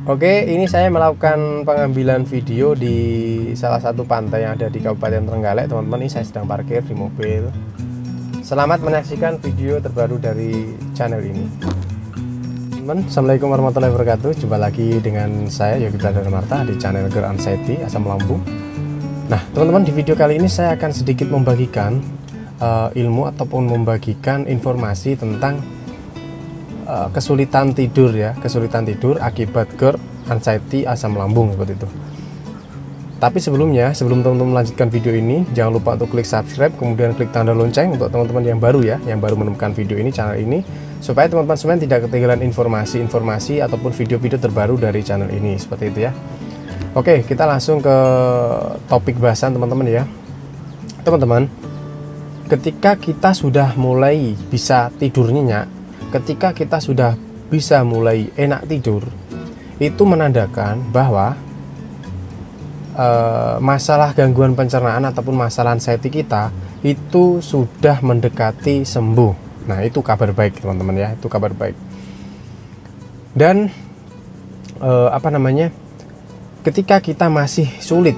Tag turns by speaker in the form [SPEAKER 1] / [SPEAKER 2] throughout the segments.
[SPEAKER 1] Oke, ini saya melakukan pengambilan video di salah satu pantai yang ada di Kabupaten Trenggalek, teman-teman. Ini saya sedang parkir di mobil. Selamat menyaksikan video terbaru dari channel ini. Teman, Assalamualaikum warahmatullahi wabarakatuh. Jumpa lagi dengan saya Yogi Marta di channel Girl Anxiety Asam Lambung. Nah, teman-teman, di video kali ini saya akan sedikit membagikan ilmu ataupun membagikan informasi tentang kesulitan tidur ya, kesulitan tidur akibat GERD, anxiety, asam lambung seperti itu. Tapi sebelumnya, sebelum teman-teman melanjutkan video ini, jangan lupa untuk klik subscribe, kemudian klik tanda lonceng untuk teman-teman yang baru ya, yang baru menemukan video ini, channel ini, supaya teman-teman semua tidak ketinggalan informasi-informasi ataupun video-video terbaru dari channel ini, seperti itu ya. Oke, kita langsung ke topik bahasan teman-teman ya. Teman-teman, ketika kita sudah mulai bisa tidur nyenyak, ketika kita sudah bisa mulai enak tidur, itu menandakan bahwa masalah gangguan pencernaan ataupun masalah anxiety kita itu sudah mendekati sembuh. Nah, itu kabar baik teman-teman ya, itu kabar baik. Dan ketika kita masih sulit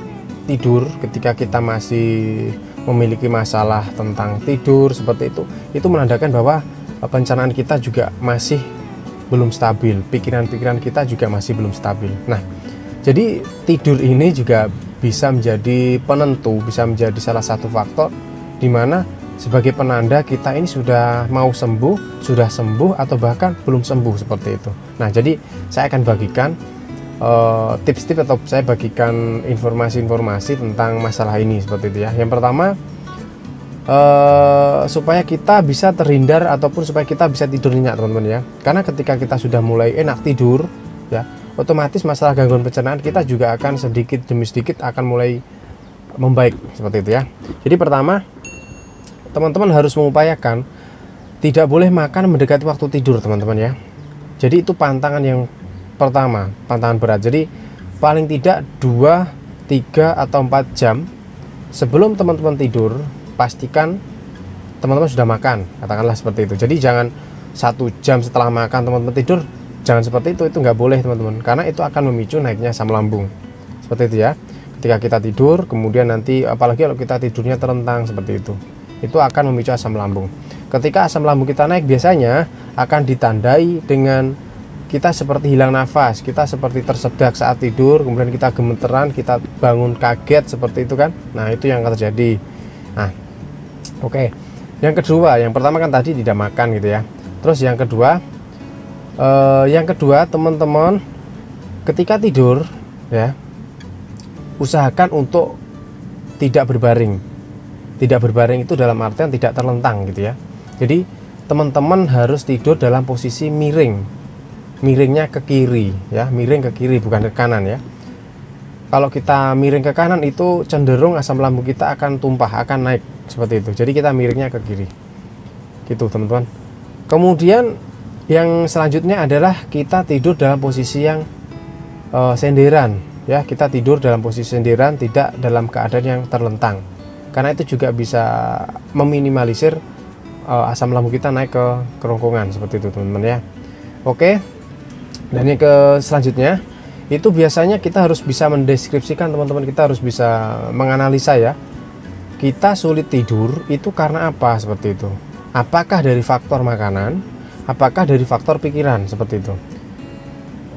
[SPEAKER 1] tidur, ketika kita masih memiliki masalah tentang tidur seperti itu menandakan bahwa pencernaan kita juga masih belum stabil, pikiran-pikiran kita juga masih belum stabil. Nah, jadi tidur ini juga bisa menjadi penentu, bisa menjadi salah satu faktor di mana sebagai penanda kita ini sudah mau sembuh, sudah sembuh, atau bahkan belum sembuh seperti itu. Nah, jadi saya akan bagikan tips-tips atau saya bagikan informasi-informasi tentang masalah ini seperti itu ya. Yang pertama, supaya kita bisa terhindar ataupun supaya kita bisa tidur nyenyak teman-teman ya. Karena ketika kita sudah mulai enak tidur ya, otomatis masalah gangguan pencernaan kita juga akan sedikit demi sedikit akan mulai membaik seperti itu ya. Jadi pertama, teman-teman harus mengupayakan tidak boleh makan mendekati waktu tidur teman-teman ya. Jadi itu pantangan yang pertama, pantangan berat. Jadi paling tidak 2, 3 atau 4 jam sebelum teman-teman tidur, pastikan teman-teman sudah makan, katakanlah seperti itu. Jadi jangan 1 jam setelah makan teman-teman tidur, jangan seperti itu nggak boleh teman-teman, karena itu akan memicu naiknya asam lambung seperti itu ya. Ketika kita tidur, kemudian nanti apalagi kalau kita tidurnya terentang seperti itu akan memicu asam lambung. Ketika asam lambung kita naik, biasanya akan ditandai dengan kita seperti hilang nafas, kita seperti tersedak saat tidur, kemudian kita gemeteran, kita bangun kaget seperti itu kan. Nah, itu yang akan terjadi. Nah, oke. Yang kedua, yang pertama kan tadi tidak makan gitu ya. Terus yang kedua teman-teman, ketika tidur ya, usahakan untuk tidak berbaring. Tidak berbaring itu dalam artian tidak terlentang gitu ya. Jadi teman-teman harus tidur dalam posisi miring. Miringnya ke kiri ya, miring ke kiri bukan ke kanan ya. Kalau kita miring ke kanan itu cenderung asam lambung kita akan tumpah, akan naik seperti itu. Jadi kita miringnya ke kiri gitu teman-teman. Kemudian yang selanjutnya adalah kita tidur dalam posisi yang senderan ya. Kita tidur dalam posisi senderan, tidak dalam keadaan yang terlentang, karena itu juga bisa meminimalisir asam lambung kita naik ke kerongkongan seperti itu teman-teman ya. Oke. Dan yang selanjutnya itu biasanya kita harus bisa mendeskripsikan teman-teman, kita harus bisa menganalisa ya, kita sulit tidur itu karena apa seperti itu. Apakah dari faktor makanan, apakah dari faktor pikiran seperti itu.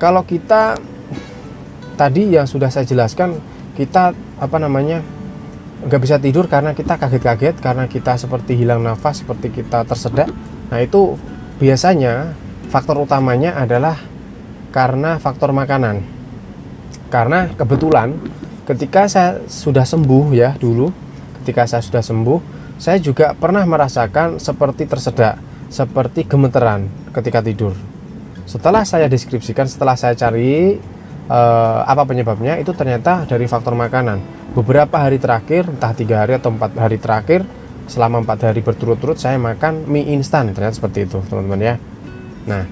[SPEAKER 1] Kalau kita tadi yang sudah saya jelaskan, kita nggak bisa tidur karena kita kaget-kaget, karena kita seperti hilang nafas, seperti kita tersedak. Nah, itu biasanya faktor utamanya adalah karena faktor makanan. Karena kebetulan ketika saya sudah sembuh ya, dulu ketika saya sudah sembuh, saya juga pernah merasakan seperti tersedak, seperti gemeteran ketika tidur. Setelah saya deskripsikan, setelah saya cari apa penyebabnya, itu ternyata dari faktor makanan. Beberapa hari terakhir, entah 3 hari atau 4 hari terakhir, selama 4 hari berturut-turut saya makan mie instan, ternyata seperti itu teman-teman ya. Nah,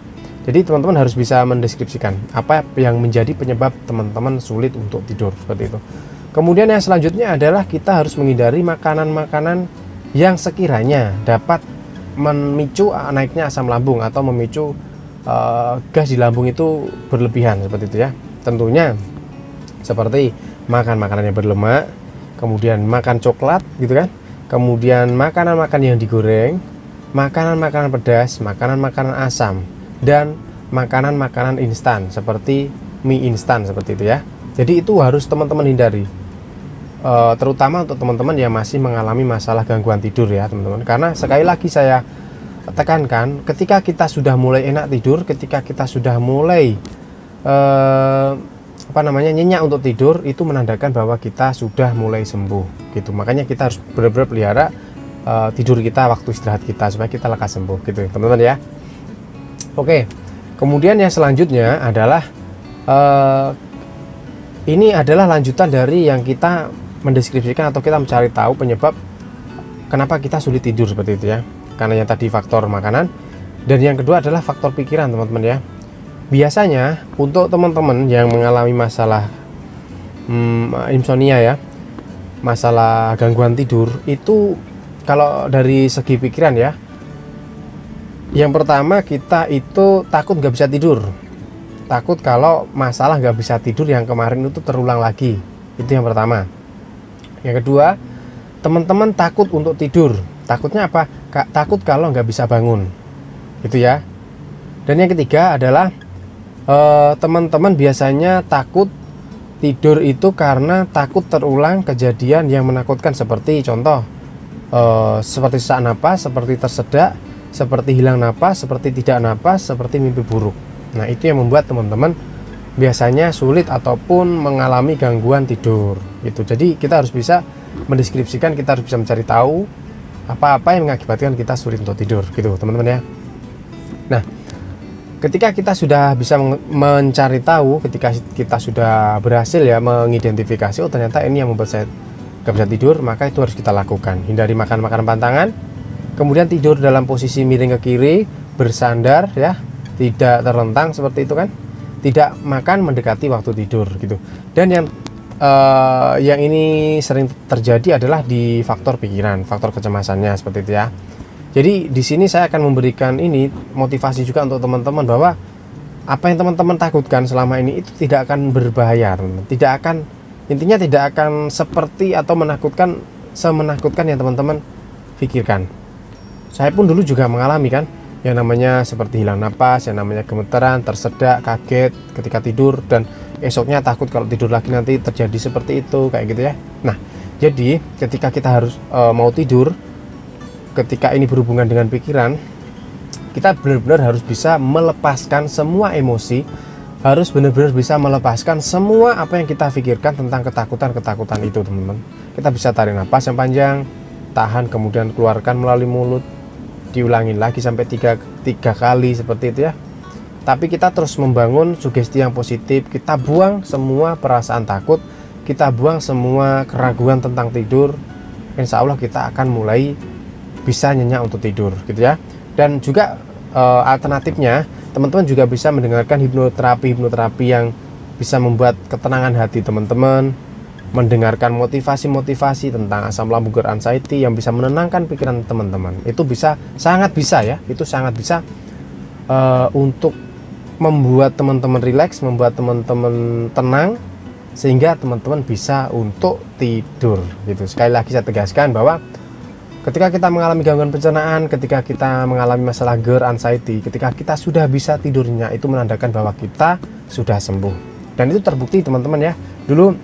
[SPEAKER 1] jadi teman-teman harus bisa mendeskripsikan apa yang menjadi penyebab teman-teman sulit untuk tidur seperti itu. Kemudian yang selanjutnya adalah kita harus menghindari makanan-makanan yang sekiranya dapat memicu naiknya asam lambung atau memicu gas di lambung itu berlebihan seperti itu ya. Tentunya seperti makan makanan yang berlemak, kemudian makan coklat gitu kan, kemudian makanan-makanan yang digoreng, makanan-makanan pedas, makanan-makanan asam, dan makanan-makanan instan seperti mie instan seperti itu ya. Jadi itu harus teman-teman hindari, terutama untuk teman-teman yang masih mengalami masalah gangguan tidur ya teman-teman. Karena sekali lagi saya tekankan, ketika kita sudah mulai enak tidur, ketika kita sudah mulai nyenyak untuk tidur, itu menandakan bahwa kita sudah mulai sembuh gitu. Makanya kita harus benar-benar pelihara tidur kita, waktu istirahat kita, supaya kita lekas sembuh gitu teman-teman ya. Oke, kemudian yang selanjutnya adalah ini adalah lanjutan dari yang kita mendeskripsikan atau kita mencari tahu penyebab kenapa kita sulit tidur seperti itu ya. Karena yang tadi faktor makanan, dan yang kedua adalah faktor pikiran teman-teman ya. Biasanya untuk teman-teman yang mengalami masalah insomnia ya, masalah gangguan tidur, itu kalau dari segi pikiran ya, yang pertama kita itu takut nggak bisa tidur, takut kalau masalah nggak bisa tidur yang kemarin itu terulang lagi. Itu yang pertama. Yang kedua, teman-teman takut untuk tidur. Takutnya apa? Takut kalau nggak bisa bangun gitu ya. Dan yang ketiga adalah teman-teman biasanya takut tidur itu karena takut terulang kejadian yang menakutkan, seperti contoh seperti sesak napas, seperti tersedak, seperti hilang napas, seperti tidak napas, seperti mimpi buruk. Nah itu yang membuat teman-teman biasanya sulit ataupun mengalami gangguan tidur gitu. Jadi kita harus bisa mendeskripsikan, kita harus bisa mencari tahu apa-apa yang mengakibatkan kita sulit untuk tidur gitu teman-teman ya. Nah, ketika kita sudah bisa mencari tahu, ketika kita sudah berhasil ya mengidentifikasi, oh ternyata ini yang membuat saya gak bisa tidur, maka itu harus kita lakukan. Hindari makan makanan pantangan, kemudian tidur dalam posisi miring ke kiri, bersandar ya, tidak terlentang seperti itu kan, tidak makan mendekati waktu tidur gitu. Dan yang ini sering terjadi adalah di faktor pikiran, faktor kecemasannya seperti itu ya. Jadi di sini saya akan memberikan ini motivasi juga untuk teman-teman bahwa apa yang teman-teman takutkan selama ini itu tidak akan berbahaya, tidak akan, intinya tidak akan seperti atau menakutkan semenakutkan yang teman-teman pikirkan. Saya pun dulu juga mengalami kan, yang namanya seperti hilang napas, yang namanya gemeteran, tersedak, kaget ketika tidur, dan esoknya takut kalau tidur lagi nanti terjadi seperti itu kayak gitu ya. Nah, jadi ketika kita harus mau tidur, ketika ini berhubungan dengan pikiran, kita benar-benar harus bisa melepaskan semua emosi, harus benar-benar bisa melepaskan semua apa yang kita pikirkan tentang ketakutan-ketakutan itu teman-teman. Kita bisa tarik nafas yang panjang, tahan, kemudian keluarkan melalui mulut, diulangi lagi sampai tiga kali seperti itu ya. Tapi kita terus membangun sugesti yang positif, kita buang semua perasaan takut, kita buang semua keraguan tentang tidur. Insya Allah kita akan mulai bisa nyenyak untuk tidur gitu ya. Dan juga alternatifnya teman-teman juga bisa mendengarkan hipnoterapi yang bisa membuat ketenangan hati teman-teman, mendengarkan motivasi-motivasi tentang asam lambung anxiety yang bisa menenangkan pikiran teman-teman. Itu bisa, sangat bisa ya, itu sangat bisa untuk membuat teman-teman rileks, membuat teman-teman tenang, sehingga teman-teman bisa untuk tidur gitu. Sekali lagi saya tegaskan bahwa ketika kita mengalami gangguan pencernaan, ketika kita mengalami masalah GERD, anxiety, ketika kita sudah bisa tidurnya, itu menandakan bahwa kita sudah sembuh. Dan itu terbukti teman-teman ya. Dulu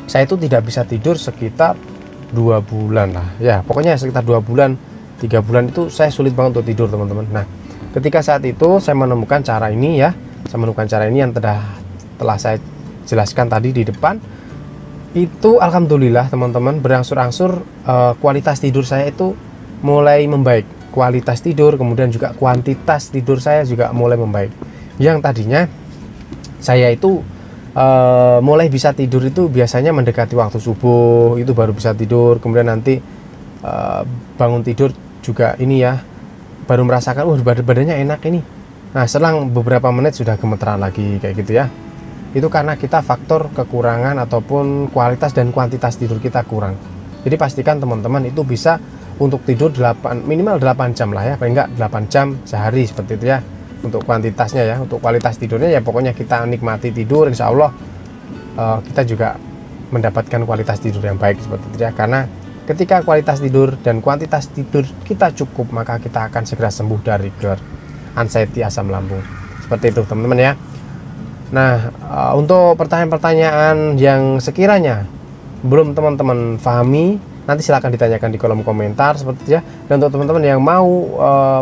[SPEAKER 1] saya itu tidak bisa tidur sekitar 2 bulan lah. Ya, pokoknya sekitar 2 bulan, 3 bulan itu saya sulit banget untuk tidur teman-teman. Nah, ketika saat itu saya menemukan cara ini ya. Saya menemukan cara ini yang telah saya jelaskan tadi di depan. Itu alhamdulillah teman-teman, berangsur-angsur kualitas tidur saya itu mulai membaik. Kualitas tidur, kemudian juga kuantitas tidur saya juga mulai membaik. Yang tadinya saya itu mulai bisa tidur itu biasanya mendekati waktu subuh, itu baru bisa tidur. Kemudian nanti bangun tidur juga ini ya, baru merasakan badannya enak ini. Nah selang beberapa menit sudah gemeteran lagi kayak gitu ya. Itu karena kita faktor kekurangan ataupun kualitas dan kuantitas tidur kita kurang. Jadi pastikan teman-teman itu bisa untuk tidur minimal 8 jam lah ya, paling enggak 8 jam sehari seperti itu ya. untuk kuantitasnya ya. Untuk kualitas tidurnya ya pokoknya kita nikmati tidur, insya Allah kita juga mendapatkan kualitas tidur yang baik seperti itu ya. Karena ketika kualitas tidur dan kuantitas tidur kita cukup, maka kita akan segera sembuh dari GERD, anxiety, asam lambung. Seperti itu teman-teman ya. Nah, untuk pertanyaan-pertanyaan yang sekiranya belum teman-teman pahami, nanti silahkan ditanyakan di kolom komentar seperti itu ya. Dan untuk teman-teman yang mau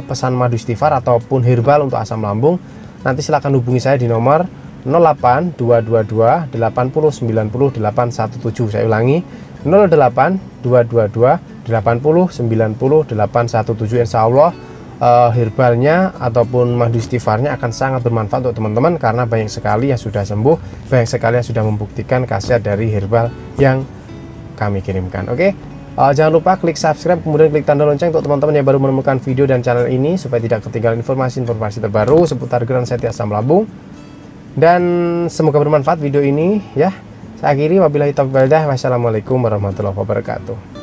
[SPEAKER 1] pesan madu istighfar ataupun herbal untuk asam lambung, nanti silahkan hubungi saya di nomor 08 222 80 90 817. Saya ulangi, 08 222 80 90 817. Insya Allah herbalnya ataupun madu istighfarnya akan sangat bermanfaat untuk teman-teman, karena banyak sekali yang sudah sembuh, banyak sekali yang sudah membuktikan khasiat dari herbal yang kami kirimkan. Oke, jangan lupa klik subscribe, kemudian klik tanda lonceng untuk teman-teman yang baru menemukan video dan channel ini, supaya tidak ketinggalan informasi-informasi terbaru seputar GERD, anxiety, asam lambung. Dan semoga bermanfaat video ini ya. Saya akhiri, wabillahi taufiq wal hidayah. Wassalamualaikum warahmatullahi wabarakatuh.